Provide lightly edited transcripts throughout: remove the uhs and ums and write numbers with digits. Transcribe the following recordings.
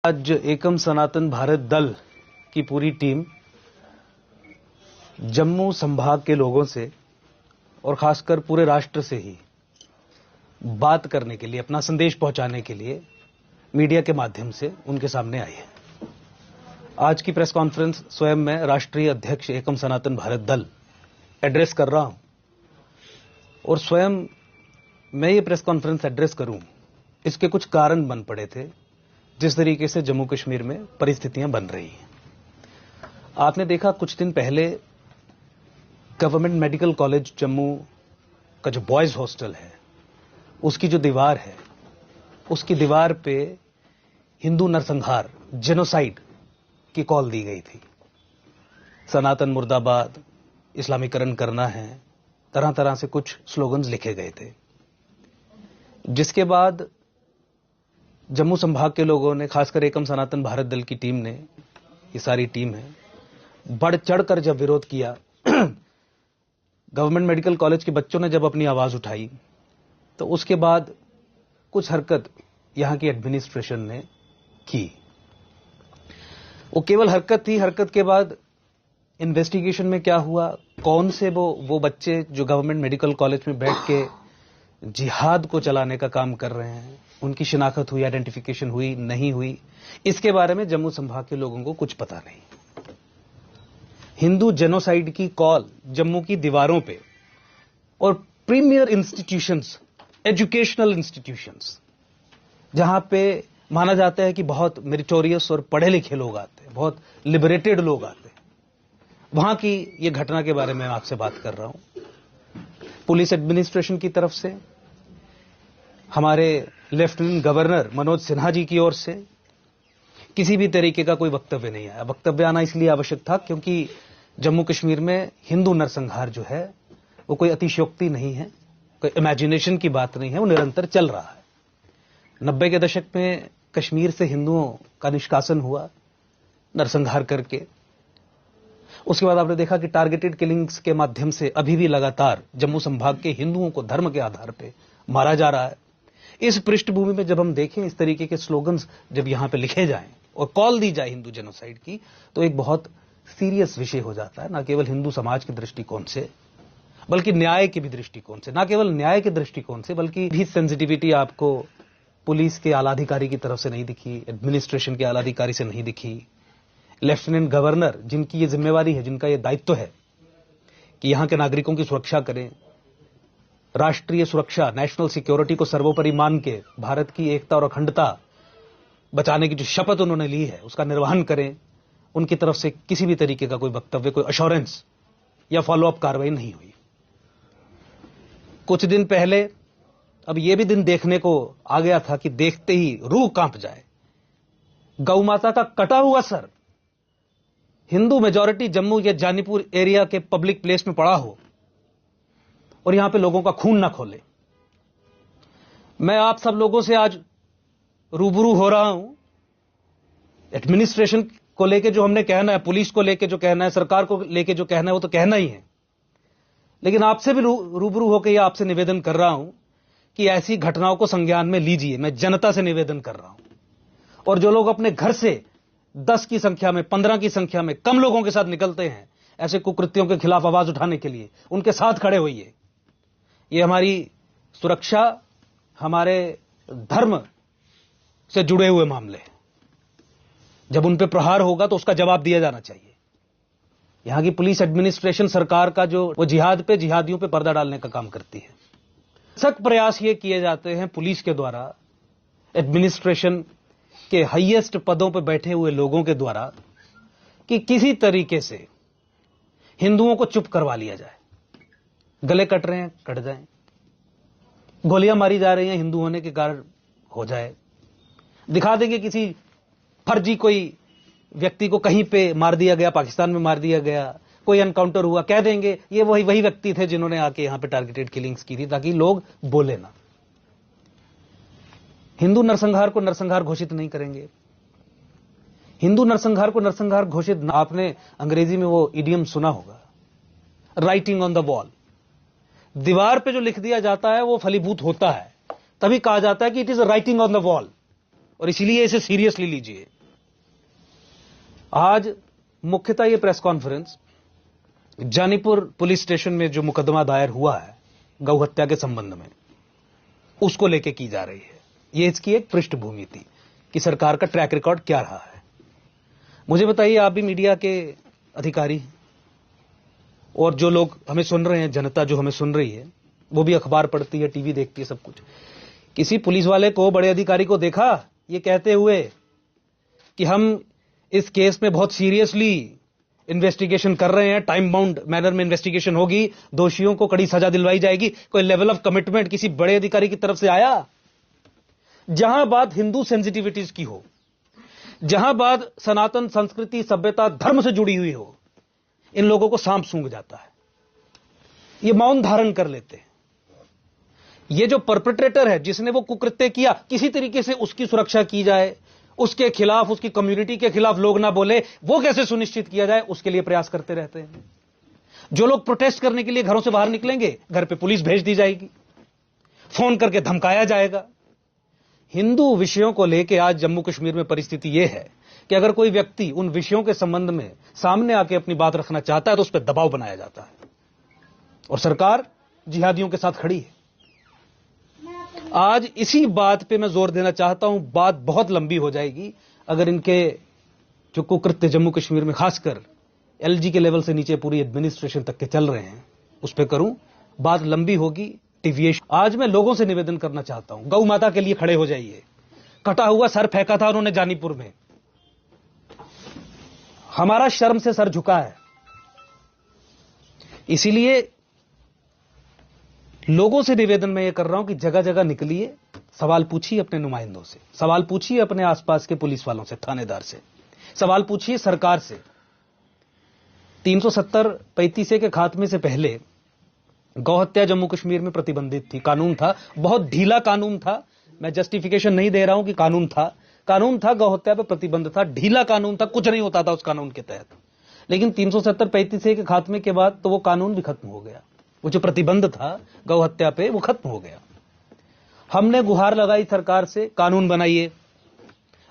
आज एकम सनातन भारत दल की पूरी टीम जम्मू संभाग के लोगों से और खासकर पूरे राष्ट्र से ही बात करने के लिए, अपना संदेश पहुंचाने के लिए मीडिया के माध्यम से उनके सामने आई है। आज की प्रेस कॉन्फ्रेंस स्वयं मैं राष्ट्रीय अध्यक्ष एकम सनातन भारत दल एड्रेस कर रहा हूं और स्वयं मैं ये प्रेस कॉन्फ्रेंस एड्रेस करूं, इसके कुछ कारण बन पड़े थे। जिस तरीके से जम्मू कश्मीर में परिस्थितियां बन रही हैं, आपने देखा कुछ दिन पहले गवर्नमेंट मेडिकल कॉलेज जम्मू का जो बॉयज हॉस्टल है, उसकी जो दीवार है, उसकी दीवार पे हिंदू नरसंहार, जेनोसाइड की कॉल दी गई थी। सनातन मुर्दाबाद, इस्लामीकरण करना है, तरह तरह से कुछ स्लोगन्स लिखे गए थे, जिसके बाद जम्मू संभाग के लोगों ने, खासकर एकम सनातन भारत दल की टीम ने, ये सारी टीम है, बढ़ चढ़कर जब विरोध किया गवर्नमेंट मेडिकल कॉलेज के बच्चों ने जब अपनी आवाज उठाई, तो उसके बाद कुछ हरकत यहां की एडमिनिस्ट्रेशन ने की। वो केवल हरकत थी। हरकत के बाद इन्वेस्टिगेशन में क्या हुआ, कौन से वो बच्चे जो गवर्नमेंट मेडिकल कॉलेज में बैठ के जिहाद को चलाने का काम कर रहे हैं, उनकी शिनाख्त हुई, आइडेंटिफिकेशन हुई, नहीं हुई, इसके बारे में जम्मू संभाग के लोगों को कुछ पता नहीं। हिंदू जेनोसाइड की कॉल जम्मू की दीवारों पे और प्रीमियर इंस्टीट्यूशंस, एजुकेशनल इंस्टीट्यूशंस, जहां पे माना जाता है कि बहुत मेरिटोरियस और पढ़े लिखे लोग आते हैं, बहुत लिबरेटेड लोग आते हैं, वहां की ये घटना के बारे में मैं आपसे बात कर रहा हूं। पुलिस एडमिनिस्ट्रेशन की तरफ से, हमारे लेफ्टिनेंट गवर्नर मनोज सिन्हा जी की ओर से किसी भी तरीके का कोई वक्तव्य नहीं आया। वक्तव्य आना इसलिए आवश्यक था क्योंकि जम्मू कश्मीर में हिंदू नरसंहार जो है वो कोई अतिशयोक्ति नहीं है, कोई इमेजिनेशन की बात नहीं है, वो निरंतर चल रहा है। 90 के दशक में कश्मीर से हिंदुओं का निष्कासन हुआ नरसंहार करके। उसके बाद आपने देखा कि टारगेटेड किलिंग्स के माध्यम से अभी भी लगातार जम्मू संभाग के हिंदुओं को धर्म के आधार पर मारा जा रहा है। इस पृष्ठभूमि में जब हम देखें इस तरीके के स्लोगन्स जब यहां पे लिखे जाएं और कॉल दी जाए हिंदू जेनोसाइड की, तो एक बहुत सीरियस विषय हो जाता है, ना केवल हिंदू समाज के दृष्टिकोण से बल्कि न्याय के भी दृष्टिकोण से। ना केवल न्याय के दृष्टिकोण से बल्कि भी सेंसिटिविटी आपको पुलिस के आलाधिकारी की तरफ से नहीं दिखी, एडमिनिस्ट्रेशन के आलाधिकारी से नहीं दिखी। लेफ्टिनेंट गवर्नर, जिनकी ये जिम्मेवारी है, जिनका ये दायित्व है कि यहां के नागरिकों की सुरक्षा करें, राष्ट्रीय सुरक्षा, नेशनल सिक्योरिटी को सर्वोपरि मान के भारत की एकता और अखंडता बचाने की जो शपथ उन्होंने ली है उसका निर्वहन करें, उनकी तरफ से किसी भी तरीके का कोई वक्तव्य, कोई अश्योरेंस या फॉलोअप कार्रवाई नहीं हुई। कुछ दिन पहले अब यह भी दिन देखने को आ गया था कि देखते ही रूह कांप जाए। गौ माता का कटा हुआ सर हिंदू मेजॉरिटी जम्मू या जानीपुर एरिया के पब्लिक प्लेस में पड़ा हो और यहां पे लोगों का खून ना खोले। मैं आप सब लोगों से आज रूबरू हो रहा हूं। एडमिनिस्ट्रेशन को लेके जो हमने कहना है, पुलिस को लेके जो कहना है, सरकार को लेके जो कहना है, वो तो कहना ही है, लेकिन आपसे भी रूबरू होकर यह आपसे निवेदन कर रहा हूं कि ऐसी घटनाओं को संज्ञान में लीजिए। मैं जनता से निवेदन कर रहा हूं। और जो लोग अपने घर से 10 की संख्या में, 15 की संख्या में कम लोगों के साथ निकलते हैं ऐसे कुकृत्यों के खिलाफ आवाज उठाने के लिए, उनके साथ खड़े होइए। ये हमारी सुरक्षा, हमारे धर्म से जुड़े हुए मामले हैं। जब उन पे प्रहार होगा तो उसका जवाब दिया जाना चाहिए। यहां की पुलिस एडमिनिस्ट्रेशन, सरकार का जो वो जिहाद पे, जिहादियों पे पर्दा डालने का काम करती है। सख्त प्रयास ये किए जाते हैं पुलिस के द्वारा, एडमिनिस्ट्रेशन के हाईएस्ट पदों पर बैठे हुए लोगों के द्वारा, कि किसी तरीके से हिंदुओं को चुप करवा लिया जाए। गले कट रहे हैं, कट जाएं। गोलियां मारी जा रही हैं, हिंदू होने के कारण हो जाए। दिखा देंगे किसी फर्जी कोई व्यक्ति को कहीं पे मार दिया गया, पाकिस्तान में मार दिया गया, कोई एनकाउंटर हुआ, कह देंगे ये वही व्यक्ति थे जिन्होंने आके यहां पे टारगेटेड किलिंग्स की थी, ताकि लोग बोले ना। हिंदू नरसंहार को नरसंहार घोषित नहीं करेंगे। हिंदू नरसंहार को नरसंहार घोषित, आपने अंग्रेजी में वो इडियम सुना होगा, राइटिंग ऑन द वॉल। दीवार पे जो लिख दिया जाता है वो फलीभूत होता है, तभी कहा जाता है कि it is writing on the wall. और इसीलिए इसे सीरियसली लीजिए। आज मुख्यतः ये press conference Janipur police station में जो मुकदमा दायर हुआ है गौ हत्या के संबंध में, उसको लेके की जा रही है। ये इसकी एक पृष्ठभूमि थी कि सरकार का ट्रैक रिकॉर्ड क्या रहा है। मुझे बताइए, आप भी मीडिया के अधिकारी और जो लोग हमें सुन रहे हैं, जनता जो हमें सुन रही है, वो भी अखबार पढ़ती है, टीवी देखती है, सब कुछ। किसी पुलिस वाले को, बड़े अधिकारी को देखा ये कहते हुए कि हम इस केस में बहुत सीरियसली इन्वेस्टिगेशन कर रहे हैं, टाइम बाउंड मैनर में इन्वेस्टिगेशन होगी, दोषियों को कड़ी सजा दिलवाई जाएगी? कोई लेवल ऑफ कमिटमेंट किसी बड़े अधिकारी की तरफ से आया? जहां बात हिंदू सेंसिटिविटीज की हो, जहां बात सनातन संस्कृति, सभ्यता, धर्म से जुड़ी हुई हो, इन लोगों को सांप सूंघ जाता है, ये मौन धारण कर लेते हैं। ये जो परपेट्रेटर है, जिसने वो कुकृत्य किया, किसी तरीके से उसकी सुरक्षा की जाए, उसके खिलाफ, उसकी कम्युनिटी के खिलाफ लोग ना बोले, वो कैसे सुनिश्चित किया जाए, उसके लिए प्रयास करते रहते हैं। जो लोग प्रोटेस्ट करने के लिए घरों से बाहर निकलेंगे, घर पे पुलिस भेज दी जाएगी, फोन करके धमकाया जाएगा। हिंदू विषयों को लेकर आज जम्मू कश्मीर में परिस्थिति यह है कि अगर कोई व्यक्ति उन विषयों के संबंध में सामने आके अपनी बात रखना चाहता है तो उस पर दबाव बनाया जाता है, और सरकार जिहादियों के साथ खड़ी है। आज इसी बात पे मैं जोर देना चाहता हूं। बात बहुत लंबी हो जाएगी अगर इनके जो कुकृत्य जम्मू कश्मीर में खासकर एलजी के लेवल से नीचे पूरी एडमिनिस्ट्रेशन तक के चल रहे हैं, उस पे करूं, बात लंबी होगी, टिविएशन। आज मैं लोगों से निवेदन करना चाहता हूं, गौ माता के लिए खड़े हो जाइए। कटा हुआ सर फेंका था उन्होंने जानीपुर में, हमारा शर्म से सर झुका है। इसीलिए लोगों से निवेदन मैं ये कर रहा हूं कि जगह जगह निकलिए, सवाल पूछिए अपने नुमाइंदों से, सवाल पूछिए अपने आसपास के पुलिस वालों से, थानेदार से, सवाल पूछिए सरकार से। 370-35 के खात्मे से पहले गौ हत्या जम्मू कश्मीर में प्रतिबंधित थी, कानून था, बहुत ढीला कानून था। मैं जस्टिफिकेशन नहीं दे रहा हूं कि कानून था, गौ हत्या पर प्रतिबंध था, ढीला कानून था, कुछ नहीं होता था उस कानून के तहत। लेकिन 370-35 के खात्मे के बाद तो वो कानून भी खत्म हो गया, वो जो प्रतिबंध था गौ हत्या पे वो खत्म हो गया। हमने गुहार लगाई सरकार से, कानून बनाइए,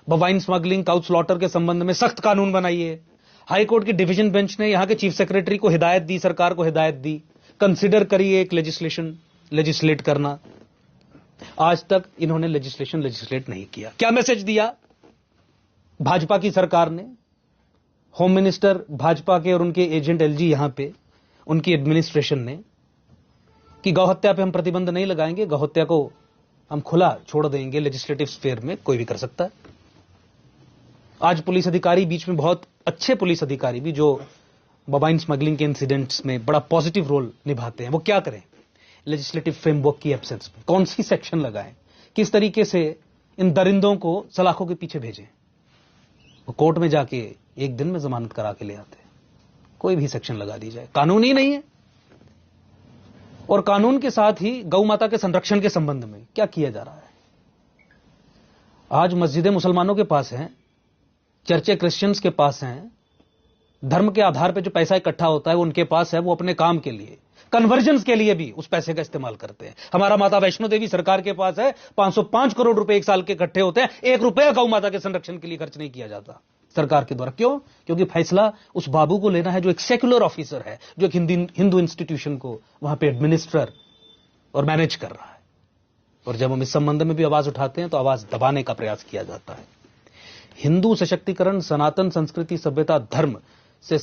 बवाइन स्मगलिंग, काउ स्लॉटर के संबंध में सख्त कानून बनाइए। हाई कोर्ट की डिवीजन बेंच ने यहां के चीफ सेक्रेटरी को हिदायत दी, सरकार को हिदायत दी, कंसिडर करिए एक लेजिस्लेट करना। आज तक इन्होंने लेजिस्लेट नहीं किया। क्या मैसेज दिया भाजपा की सरकार ने? होम मिनिस्टर भाजपा के और उनके एजेंट एलजी यहां पे, उनकी एडमिनिस्ट्रेशन ने, कि गौ हत्या पे हम प्रतिबंध नहीं लगाएंगे, गौ हत्या को हम खुला छोड़ देंगे, लेजिस्लेटिव स्फीयर में कोई भी कर सकता है। आज पुलिस अधिकारी, बीच में बहुत अच्छे पुलिस अधिकारी भी जो बवाइन स्मगलिंग के इंसिडेंट्स में बड़ा पॉजिटिव रोल निभाते हैं, वो क्या करें? लेजिस्लेटिव फ्रेमवर्क की एब्सेंस में कौन सी सेक्शन लगाएं, किस तरीके से इन दरिंदों को सलाखों के पीछे भेजें? वो कोर्ट में जाके एक दिन में जमानत करा के ले आते हैं। कोई भी सेक्शन लगा दी जाए, कानून ही नहीं है। और कानून के साथ ही गौ माता के संरक्षण के संबंध में क्या किया जा रहा है? आज मस्जिदें मुसलमानों के पास हैं, चर्चे क्रिश्चियंस के पास हैं, धर्म के आधार पर जो पैसा इकट्ठा होता है वो उनके पास है, वो अपने काम के लिए, कन्वर्जन्स के लिए भी उस पैसे का इस्तेमाल करते हैं। हमारा माता वैष्णो देवी सरकार के पास है, 505 करोड़ रुपए एक साल के इकट्ठे होते हैं, 1 रुपया गौ माता के संरक्षण के लिए खर्च नहीं किया जाता सरकार के द्वारा। क्यों? क्योंकि फैसला उस बाबू को लेना है जो एक सेक्युलर ऑफिसर है, जो एक हिंदू इंस्टीट्यूशन को वहां पे एडमिनिस्टर और मैनेज कर रहा है। और जब हम इस संबंध में भी आवाज उठाते हैं तो आवाज दबाने का प्रयास किया जाता है। हिंदू सशक्तिकरण, सनातन संस्कृति, सभ्यता, धर्म से